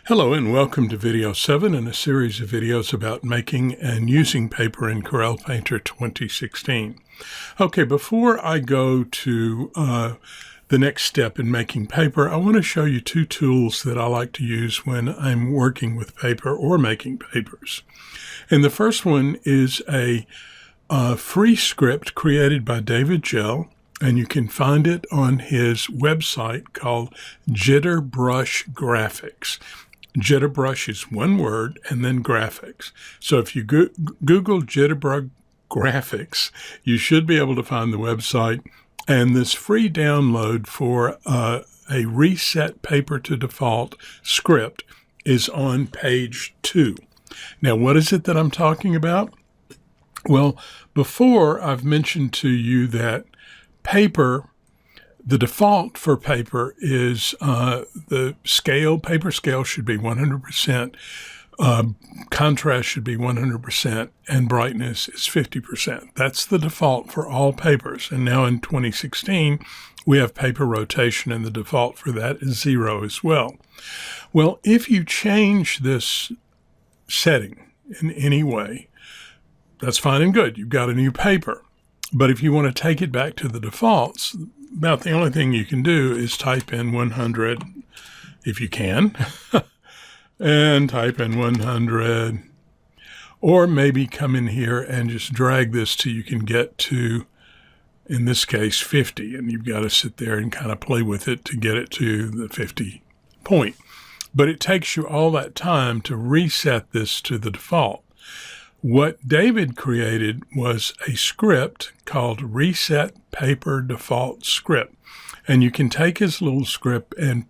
Hello and welcome to video 7 in a series of videos about making and using paper in Corel Painter 2016. Okay, before I go to the next step in making paper, I want to show you two tools that I like to use when I'm working with paper or making papers. And the first one is a free script created by David Gell, and you can find it on his website called Jitterbrush Graphics. Jitterbrush is one word and then graphics. So if you Google Jitterbrush Graphics, you should be able to find the website. And this free download for a reset paper to default script is on page 2. Now, what is it that I'm talking about? Well, before I've mentioned to you that the default for paper is the paper scale should be 100%, contrast should be 100%, and brightness is 50%. That's the default for all papers. And now in 2016, we have paper rotation, and the default for that is 0 as well. Well, if you change this setting in any way, that's fine and good. You've got a new paper. But if you want to take it back to the defaults, about the only thing you can do is type in 100, if you can, and type in 100, or maybe come in here and just drag this till you can get to, in this case, 50, and you've got to sit there and kind of play with it to get it to the 50 point. But it takes you all that time to reset this to the default. What David created was a script called Reset Paper Default Script. And you can take his little script and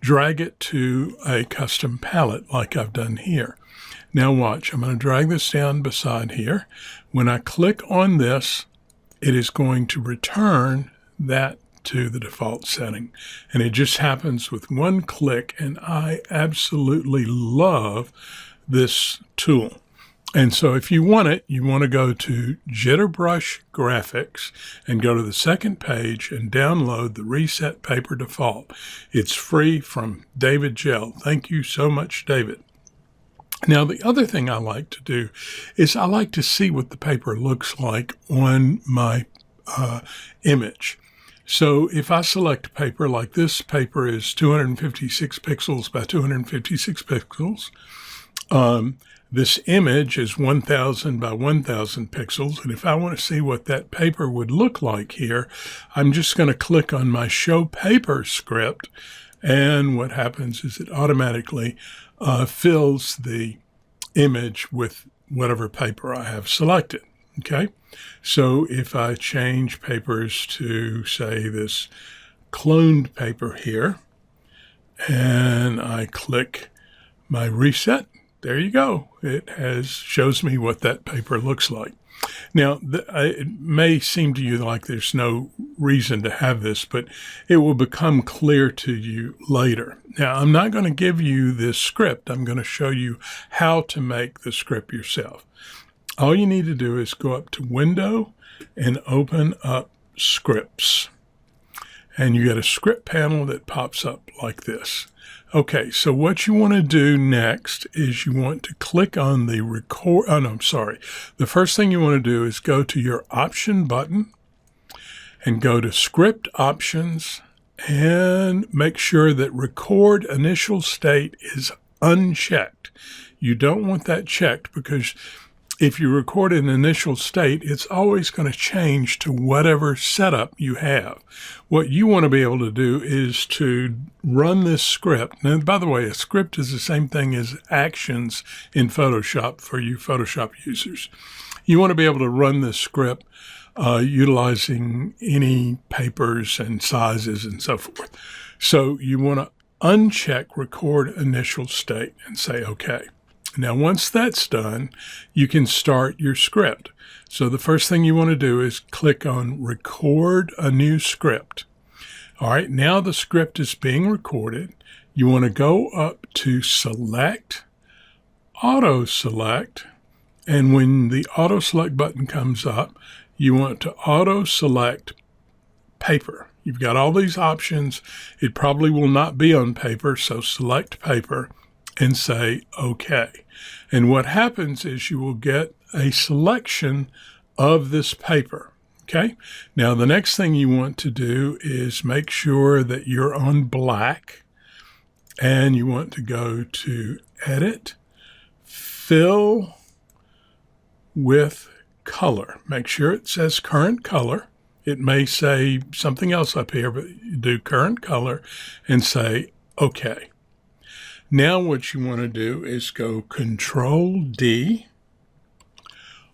drag it to a custom palette like I've done here. Now watch, I'm going to drag this down beside here. When I click on this, it is going to return that to the default setting. And it just happens with one click, and I absolutely love this tool. And so if you want it, you want to go to Jitterbrush Graphics and go to the second page and download the Reset Paper Default. It's free from David Gell. Thank you so much, David. Now, the other thing I like to do is I like to see what the paper looks like on my image. So if I select paper, like this paper is 256 pixels by 256 pixels, this image is 1,000 by 1,000 pixels, and if I want to see what that paper would look like here, I'm just going to click on my Show Paper script, and what happens is it automatically fills the image with whatever paper I have selected. Okay, so if I change papers to, say, this cloned paper here, and I click my reset, there you go. It shows me what that paper looks like. Now, it may seem to you like there's no reason to have this, but it will become clear to you later. Now, I'm not going to give you this script. I'm going to show you how to make the script yourself. All you need to do is go up to Window and open up Scripts. And you get a script panel that pops up like this. Okay, so what you want to do next is you want to click on the The first thing you want to do is go to your Option button and go to Script Options and make sure that Record Initial State is unchecked. You don't want that checked because if you record an initial state, it's always going to change to whatever setup you have. What you want to be able to do is to run this script. And by the way, a script is the same thing as actions in Photoshop for you Photoshop users. You want to be able to run this script utilizing any papers and sizes and so forth. So you want to uncheck Record Initial State and say OK. Now, once that's done, you can start your script. So the first thing you want to do is click on Record a New Script. All right, now the script is being recorded. You want to go up to Select, Auto Select, and when the Auto Select button comes up, you want to Auto Select Paper. You've got all these options. It probably will not be on paper, so select paper and say OK. And what happens is you will get a selection of this paper. Okay. Now, the next thing you want to do is make sure that you're on black, and you want to go to Edit, Fill with Color. Make sure it says Current Color. It may say something else up here, but you do Current Color and say OK. Now what you want to do is go Control D,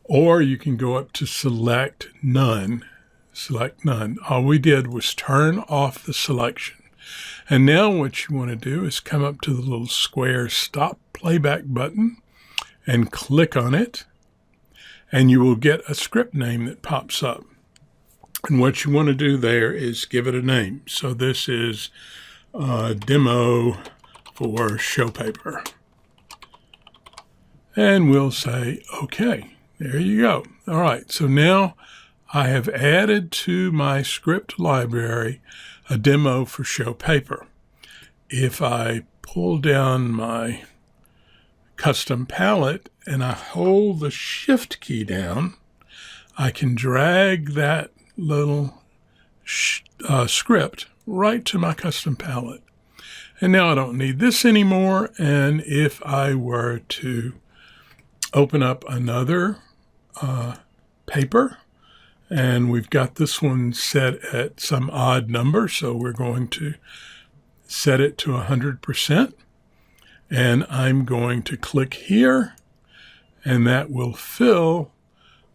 or you can go up to Select None. Select None. All we did was turn off the selection. And now what you want to do is come up to the little square Stop Playback button and click on it, and you will get a script name that pops up. And what you want to do there is give it a name. So this is Demo for Show Paper. And we'll say OK. There you go. All right, so now I have added to my script library a demo for show paper. If I pull down my custom palette and I hold the Shift key down, I can drag that little script right to my custom palette. And now I don't need this anymore. And if I were to open up another paper, and we've got this one set at some odd number, so we're going to set it to 100%, and I'm going to click here, and that will fill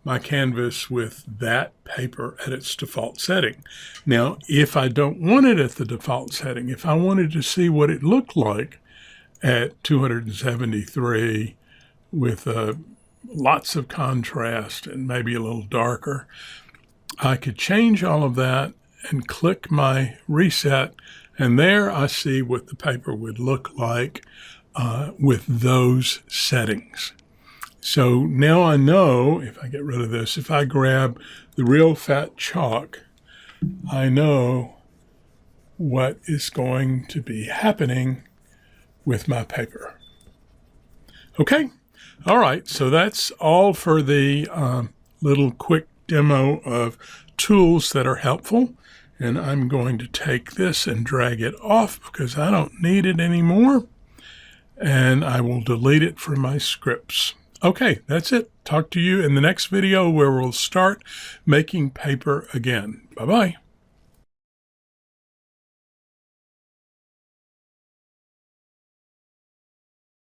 my canvas with that paper at its default setting. Now, if I don't want it at the default setting, if I wanted to see what it looked like at 273 with lots of contrast and maybe a little darker, I could change all of that and click my reset, and there I see what the paper would look like with those settings. So now I know, if I get rid of this, if I grab the real fat chalk, I know what is going to be happening with my paper. Okay. All right, so that's all for the little quick demo of tools that are helpful. And I'm going to take this and drag it off because I don't need it anymore. And I will delete it from my scripts. Okay, that's it. Talk to you in the next video where we'll start making paper again. Bye-bye.